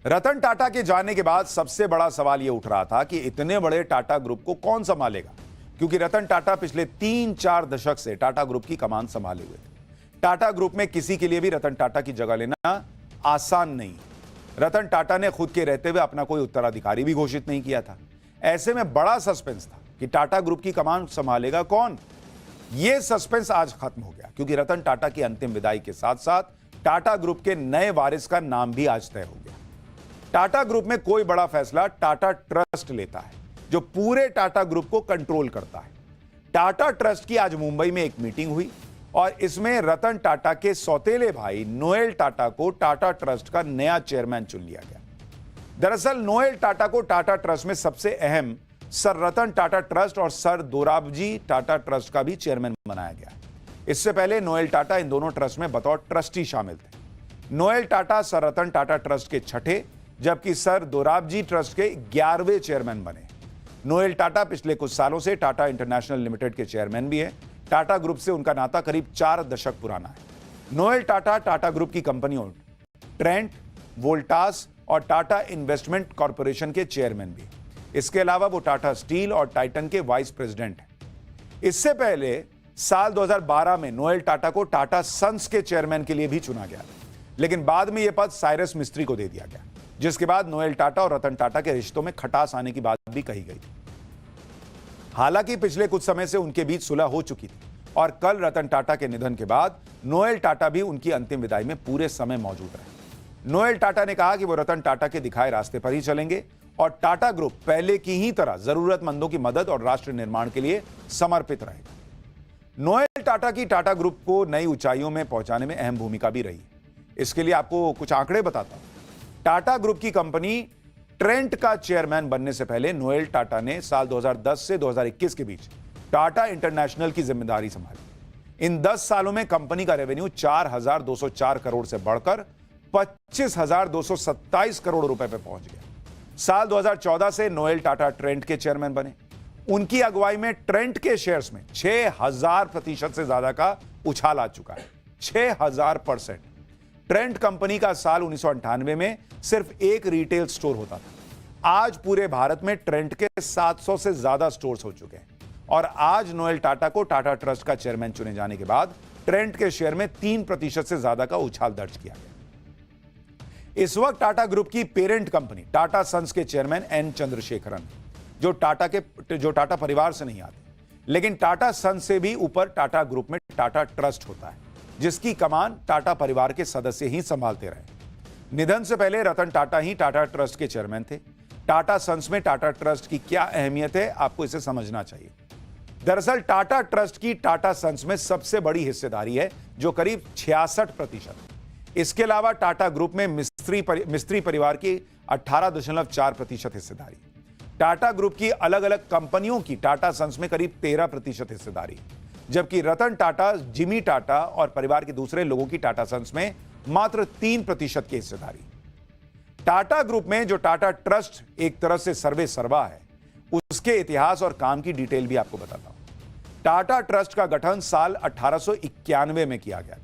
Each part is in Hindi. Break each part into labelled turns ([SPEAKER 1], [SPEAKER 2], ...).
[SPEAKER 1] रतन टाटा के जाने के बाद सबसे बड़ा सवाल यह उठ रहा था कि इतने बड़े टाटा ग्रुप को कौन संभालेगा, क्योंकि रतन टाटा पिछले 3-4 दशक से टाटा ग्रुप की कमान संभाले हुए थे। टाटा ग्रुप में किसी के लिए भी रतन टाटा की जगह लेना आसान नहीं। रतन टाटा ने खुद के रहते हुए अपना कोई उत्तराधिकारी भी घोषित नहीं किया था। ऐसे में बड़ा सस्पेंस था कि टाटा ग्रुप की कमान संभालेगा कौन। यह सस्पेंस आज खत्म हो गया, क्योंकि रतन टाटा की अंतिम विदाई के साथ साथ टाटा ग्रुप के नए वारिस का नाम भी आज तय हो गया। टाटा ग्रुप में कोई बड़ा फैसला टाटा ट्रस्ट लेता है, जो पूरे टाटा ग्रुप को कंट्रोल करता है। टाटा ट्रस्ट की आज मुंबई में एक मीटिंग हुई और इसमें रतन टाटा के सौतेले भाई नोएल टाटा को टाटा ट्रस्ट का नया चेयरमैन चुन लिया गया। दरअसल नोएल टाटा को टाटा ट्रस्ट में सबसे अहम सर रतन टाटा ट्रस्ट और सर दोराबजी टाटा ट्रस्ट का भी चेयरमैन बनाया गया। इससे पहले नोएल टाटा इन दोनों ट्रस्ट में बतौर ट्रस्टी शामिल थे। Noel Tata sir Ratan Tata trust के छठे, जबकि सर दोराबजी ट्रस्ट के 11वें चेयरमैन बने। नोएल टाटा पिछले कुछ सालों से टाटा इंटरनेशनल लिमिटेड के चेयरमैन भी हैं। टाटा ग्रुप से उनका नाता करीब 4 दशक पुराना है। नोएल टाटा टाटा ग्रुप की कंपनियों ट्रेंट, वोल्टास और टाटा इन्वेस्टमेंट कॉरपोरेशन के चेयरमैन भी। इसके अलावा वो टाटा स्टील और टाइटन के वाइस प्रेसिडेंट हैं। इससे पहले साल 2012 में नोएल टाटा को टाटा सन्स के चेयरमैन के लिए भी चुना गया, लेकिन बाद में यह पद साइरस मिस्त्री को दे दिया गया, जिसके बाद नोएल टाटा और रतन टाटा के रिश्तों में खटास आने की बात भी कही गई। हालांकि पिछले कुछ समय से उनके बीच सुलह हो चुकी थी और कल रतन टाटा के निधन के बाद नोएल टाटा भी उनकी अंतिम विदाई में पूरे समय मौजूद रहे। नोएल टाटा ने कहा कि वो रतन टाटा के दिखाए रास्ते पर ही चलेंगे और टाटा ग्रुप पहले की ही तरह जरूरतमंदों की मदद और राष्ट्र निर्माण के लिए समर्पित रहेगा। नोएल टाटा की टाटा ग्रुप को नई ऊंचाइयों में पहुंचाने में अहम भूमिका भी रही। इसके लिए आपको कुछ आंकड़े बताता हूं। टाटा ग्रुप की कंपनी ट्रेंट का चेयरमैन बनने से पहले नोएल टाटा ने साल 2010 से 2021 के बीच टाटा इंटरनेशनल की जिम्मेदारी संभाली। इन 10 सालों में कंपनी का रेवेन्यू 4,204 करोड़ से बढ़कर 25,227 करोड़ रुपए पे पहुंच गया। साल 2014 से नोएल टाटा ट्रेंट के चेयरमैन बने। उनकी अगुवाई में ट्रेंट के शेयर्स में 6,000% से ज्यादा का उछाल आ चुका है। 6,000%। ट्रेंट कंपनी का साल 1998 में सिर्फ एक रिटेल स्टोर होता था। आज पूरे भारत में ट्रेंट के 700 से ज्यादा स्टोर्स हो चुके हैं और आज नोएल टाटा को टाटा ट्रस्ट का चेयरमैन चुने जाने के बाद ट्रेंट के शेयर में 3% से ज्यादा का उछाल दर्ज किया गया। इस वक्त टाटा ग्रुप की पेरेंट कंपनी टाटा सन्स के चेयरमैन एन चंद्रशेखरन, जो टाटा परिवार से नहीं आते, लेकिन टाटा सन्स से भी ऊपर टाटा ग्रुप में टाटा ट्रस्ट होता है, जिसकी कमान टाटा परिवार के सदस्य ही संभालते रहे। निधन से पहले रतन टाटा ही टाटा ट्रस्ट के चेयरमैन थे। टाटा सन्स में टाटा ट्रस्ट की क्या अहमियत है, आपको इसे समझना चाहिए। दरअसल टाटा ट्रस्ट की टाटा सन्स में सबसे बड़ी हिस्सेदारी है, जो करीब 66%। इसके अलावा टाटा ग्रुप में मिस्त्री परिवार की 18.4% हिस्सेदारी। टाटा ग्रुप की अलग अलग कंपनियों की टाटा सन्स में करीब 13% हिस्सेदारी, जबकि रतन टाटा, जिमी टाटा और परिवार के दूसरे लोगों की टाटा सन्स में मात्र 3% की हिस्सेदारी। टाटा ग्रुप में जो टाटा ट्रस्ट एक तरह से सर्वे सर्वा है, उसके इतिहास और काम की डिटेल भी आपको बताता हूं। टाटा ट्रस्ट का गठन साल 1891 में किया गया था।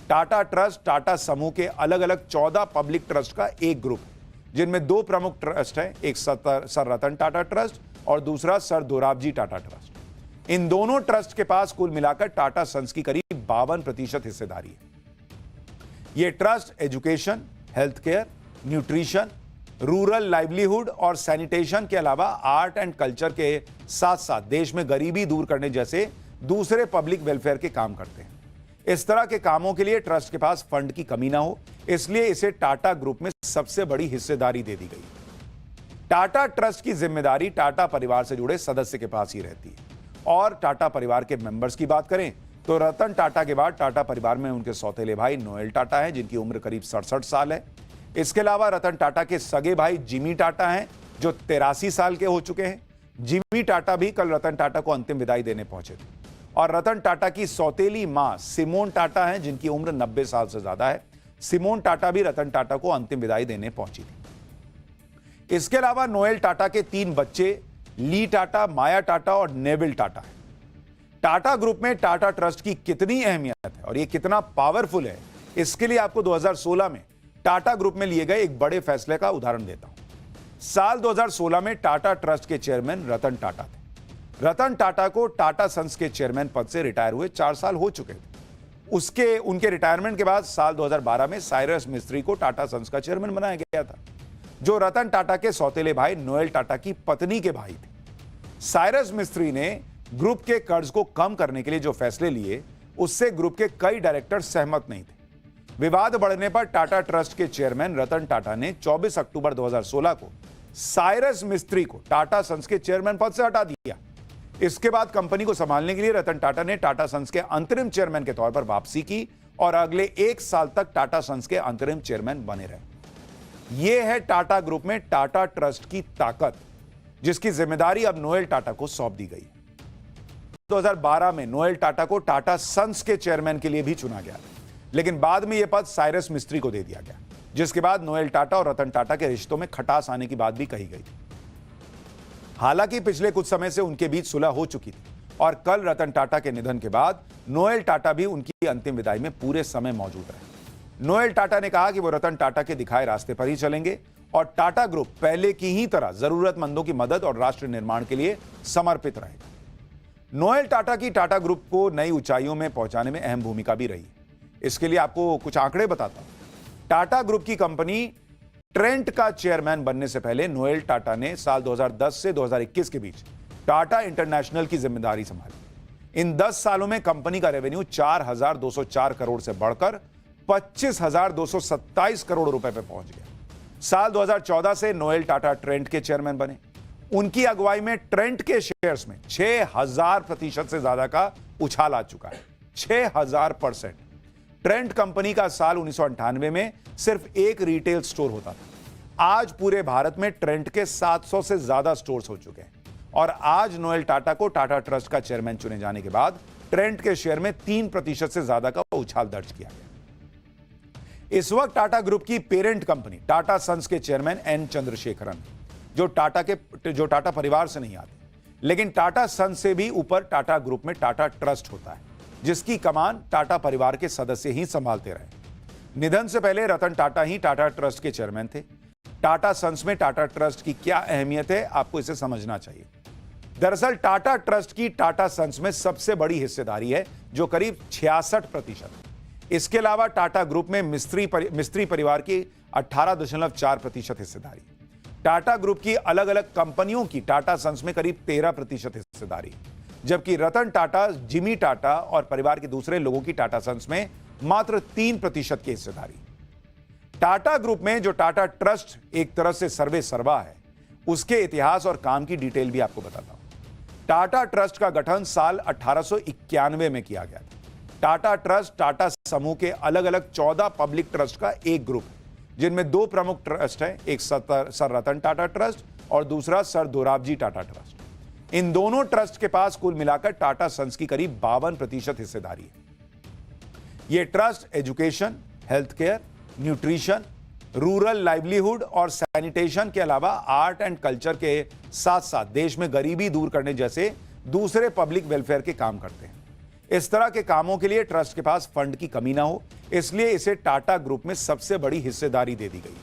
[SPEAKER 1] टाटा ट्रस्ट टाटा समूह के अलग अलग 14 पब्लिक ट्रस्ट का एक ग्रुप है, जिनमें 2 प्रमुख ट्रस्ट हैं, एक सर रतन टाटा ट्रस्ट और दूसरा सर दोराबजी टाटा ट्रस्ट। इन दोनों ट्रस्ट के पास कुल मिलाकर टाटा सन्स की करीब 52% हिस्सेदारी है। यह trust education, health care, nutrition, rural livelihood और सैनिटेशन के अलावा आर्ट एंड कल्चर के साथ साथ देश में गरीबी दूर करने जैसे दूसरे पब्लिक वेलफेयर के काम करते हैं। इस तरह के कामों के लिए ट्रस्ट के पास फंड की कमी ना हो, इसलिए इसे टाटा ग्रुप में सबसे बड़ी हिस्सेदारी दे दी गई। टाटा ट्रस्ट की जिम्मेदारी टाटा परिवार से जुड़े सदस्य के पास ही रहती है। और टाटा परिवार के मेंबर्स की बात करें तो रतन टाटा के बाद टाटा परिवार में उनके सौतेले भाई नोएल टाटा हैं, जिनकी उम्र करीब 67 साल है। इसके अलावा रतन टाटा के सगे भाई जिमी टाटा हैं, जो 83 साल के हो चुके हैं। जिमी टाटा भी कल रतन टाटा को अंतिम विदाई देने पहुंचे थे। और रतन टाटा की सौतेली मां सिमोन टाटा हैं, जिनकी उम्र 90 साल से ज्यादा है। सिमोन टाटा भी रतन टाटा को अंतिम विदाई देने पहुंची थी। इसके अलावा नोएल टाटा के 3 बच्चे ली टाटा, माया टाटा और नेविल टाटा है। टाटा ग्रुप में टाटा ट्रस्ट की कितनी अहमियत है और यह कितना पावरफुल है, इसके लिए आपको 2016 में टाटा ग्रुप में लिए गए एक बड़े फैसले का उदाहरण देता हूं। साल 2016 में टाटा ट्रस्ट के चेयरमैन रतन टाटा थे। रतन टाटा को टाटा सन्स के चेयरमैन पद से रिटायर हुए 4 साल हो चुके थे। उनके रिटायरमेंट के बाद साल 2012 में साइरस मिस्त्री को टाटा सन्स का चेयरमैन बनाया गया था, जो रतन टाटा के सौतेले भाई नोएल टाटा की पत्नी के भाई थे। साइरस मिस्त्री ने ग्रुप के कर्ज को कम करने के लिए जो फैसले लिए, उससे ग्रुप के कई डायरेक्टर सहमत नहीं थे। विवाद बढ़ने पर टाटा ट्रस्ट के चेयरमैन रतन टाटा ने 24 अक्टूबर 2016 को साइरस मिस्त्री को टाटा सन्स के चेयरमैन पद से हटा दिया। इसके बाद कंपनी को संभालने के लिए रतन टाटा ने टाटा सन्स के अंतरिम चेयरमैन के तौर पर वापसी की और अगले 1 साल तक टाटा सन्स के अंतरिम चेयरमैन बने रहे। यह है टाटा ग्रुप में टाटा ट्रस्ट की ताकत, जिसकी जिम्मेदारी अब नोएल टाटा को सौंप दी गई। 2012 में नोएल टाटा को टाटा सन्स के चेयरमैन के लिए भी चुना गया, लेकिन बाद में यह पद साइरस मिस्त्री को दे दिया गया, जिसके बाद नोएल टाटा और रतन टाटा के रिश्तों में खटास आने की बात भी कही गई थी। हालांकि पिछले कुछ समय से उनके बीच सुलह हो चुकी थी और कल रतन टाटा के निधन के बाद नोएल टाटा भी उनकी अंतिम विदाई में पूरे समय मौजूद रहे। नोएल टाटा ने कहा कि वो रतन टाटा के दिखाए रास्ते पर ही चलेंगे और टाटा ग्रुप पहले की ही तरह जरूरतमंदों की मदद और राष्ट्र निर्माण के लिए समर्पित रहेगा। नोएल टाटा की टाटा ग्रुप को नई ऊंचाइयों में पहुंचाने में अहम भूमिका भी रही। इसके लिए आपको कुछ आंकड़े बताता हूं। टाटा ग्रुप की कंपनी ट्रेंट का चेयरमैन बनने से पहले नोएल टाटा ने साल 2010 से 2021 के बीच टाटा इंटरनेशनल की जिम्मेदारी संभाली। इन 10 सालों में कंपनी का रेवेन्यू 4,204 करोड़ से बढ़कर 25,227 करोड़ रुपए पर पहुंच गया। साल 2014 से नोएल टाटा ट्रेंट के चेयरमैन बने। उनकी अगुवाई में ट्रेंट के शेयर्स में 6,000% से ज्यादा का उछाल आ चुका है। 6,000%। ट्रेंट कंपनी का साल 1998 में सिर्फ एक रिटेल स्टोर होता था। आज पूरे भारत में ट्रेंट के 700 से ज्यादा स्टोर्स हो चुके हैं और आज नोएल टाटा को टाटा ट्रस्ट का चेयरमैन चुने जाने के बाद ट्रेंट के शेयर में 3% से ज्यादा का उछाल दर्ज किया गया। इस वक्त टाटा ग्रुप की पेरेंट कंपनी टाटा सन्स के चेयरमैन एन चंद्रशेखरन, जो टाटा परिवार से नहीं आते, लेकिन टाटा सन्स से भी ऊपर टाटा ग्रुप में टाटा ट्रस्ट होता है, जिसकी कमान टाटा परिवार के सदस्य ही संभालते रहे। निधन से पहले रतन टाटा ही टाटा ट्रस्ट के चेयरमैन थे। टाटा सन्स में टाटा ट्रस्ट की क्या अहमियत है, आपको इसे समझना चाहिए। दरअसल टाटा ट्रस्ट की टाटा सन्स में सबसे बड़ी हिस्सेदारी है, जो करीब 66%। इसके अलावा टाटा ग्रुप में मिस्त्री परिवार की 18.4% हिस्सेदारी। टाटा ग्रुप की अलग अलग कंपनियों की टाटा सन्स में करीब 13% हिस्सेदारी, जबकि रतन टाटा, जिमी टाटा और परिवार के दूसरे लोगों की टाटा सन्स में मात्र 3% की हिस्सेदारी। टाटा ग्रुप में जो टाटा ट्रस्ट एक तरह से सर्वे सर्वा है, उसके इतिहास और काम की डिटेल भी आपको बताता हूं। टाटा ट्रस्ट का गठन साल 1891 में किया गया था। टाटा ट्रस्ट टाटा समूह के अलग अलग 14 पब्लिक ट्रस्ट का एक ग्रुप है, जिनमें 2 प्रमुख ट्रस्ट हैं, एक सर रतन टाटा ट्रस्ट और दूसरा सर दोराबजी टाटा ट्रस्ट। इन दोनों ट्रस्ट के पास कुल मिलाकर टाटा सन्स की करीब 52% हिस्सेदारी है। यह trust education, health care, nutrition, rural livelihood और सैनिटेशन के अलावा आर्ट एंड कल्चर के साथ साथ देश में गरीबी दूर करने जैसे दूसरे पब्लिक वेलफेयर के काम करते हैं। इस तरह के कामों के लिए ट्रस्ट के पास फंड की कमी ना हो, इसलिए इसे टाटा ग्रुप में सबसे बड़ी हिस्सेदारी दे दी गई।